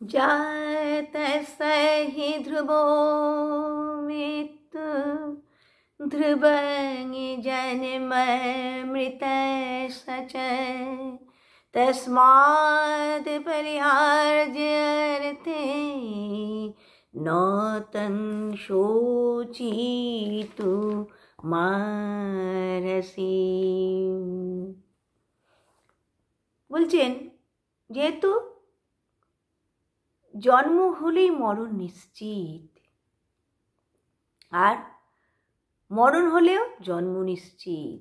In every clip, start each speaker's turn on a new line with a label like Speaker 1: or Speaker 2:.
Speaker 1: जातस्य हि ध्रुवो मृत्यु ध्रुवं जन्ममृतस्य च तस्माद् परिहार्यर्थे न तं शोचितुमर्हसि। বলছেন যেহেতু জন্ম হলেই মরণ নিশ্চিত, আর মরণ হলেও জন্ম নিশ্চিত,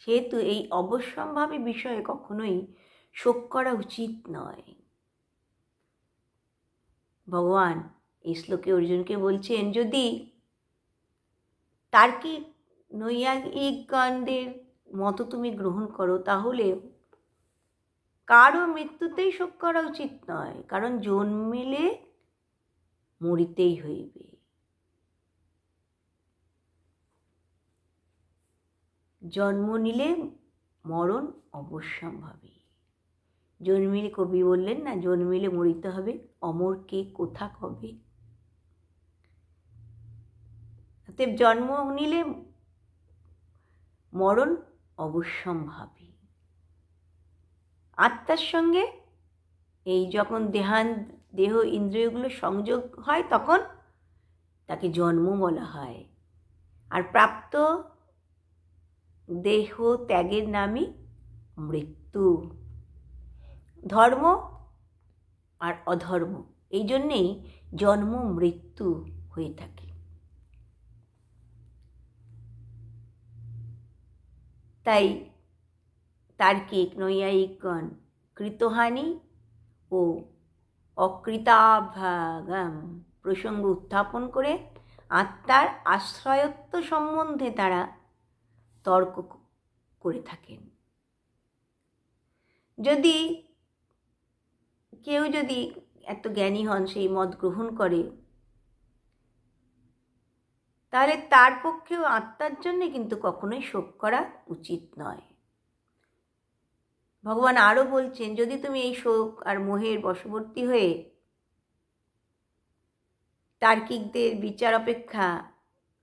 Speaker 1: সেহেতু এই অবশ্যম্ভাবী বিষয়ে কখনোই শোক করা উচিত নয়। ভগবান এই শ্লোকে অর্জুনকে বলছেন, যদি তার্কিক নৈয়ায়িকগণদের মতো তুমি গ্রহণ করো তাহলে কারও মৃত্যুতেই শোক করা উচিত নয়, কারণ জন্মিলে মরিতেই হইবে। জন্ম নিলে মরণ অবশ্যম্ভাবী। জন্মিলে, কবি বললেন না, জন্মিলে মরিতে হবে, অমর কে কোথা কবে। অতএব জন্ম নিলে মরণ অবশ্যম্ভাবী। আত্মার সঙ্গে এই যখন দেহ ইন্দ্রিয়গুলো সংযোগ হয় তখন তাকে জন্ম বলা হয়, আর প্রাপ্ত দেহ ত্যাগের নামই মৃত্যু। ধর্ম আর অধর্ম, এই জন্যেই জন্ম মৃত্যু হয়ে থাকে। তাই তার্কিক নৈয়ায়িকগণ কৃতহানি ও অকৃতাভাগম প্রসঙ্গ উত্থাপন করে আত্মার আশ্রয়ত্ব সম্বন্ধে তারা তর্ক করে থাকেন। যদি কেউ এত জ্ঞানী হন, সেই মত গ্রহণ করে, তাহলে তার পক্ষেও আত্মার জন্যে কিন্তু কখনোই শোক করা উচিত নয়। ভগবান আরও বলছেন, যদি তুমি এই শোক আর মোহের বশবর্তী হয়ে তার্কিকদের বিচার অপেক্ষা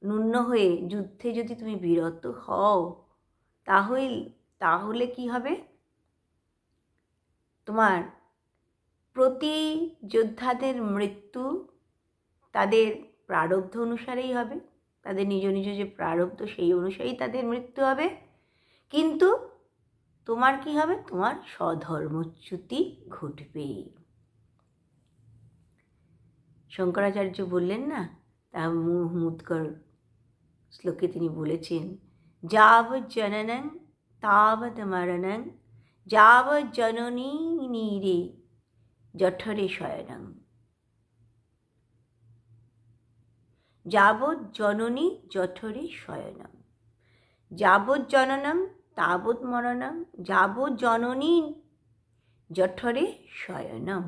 Speaker 1: ন্যূন হয়ে যুদ্ধে যদি তুমি বিরত হও, তাহলে কি হবে? তোমার প্রতি যোদ্ধাদের মৃত্যু তাদের প্রারব্ধ অনুসারেই হবে, তাদের নিজ নিজ যে প্রারব্ধ সেই অনুসারেই তাদের মৃত্যু হবে। কিন্তু তোমার কি হবে? তোমার স্বধর্মচ্যুতি ঘটবে। শঙ্করাচার্য বললেন না, তা মুদগর শ্লোকে তিনি বলেছেন, যাবৎ জননং তাবৎ মরণং যাবৎ জননী নীরে জঠরে শয়নং। যাবৎ জননী জঠরে শয়নং, যাবৎ জননং তাবৎ মরণং যাবৎ জননী জঠরে শয়নং।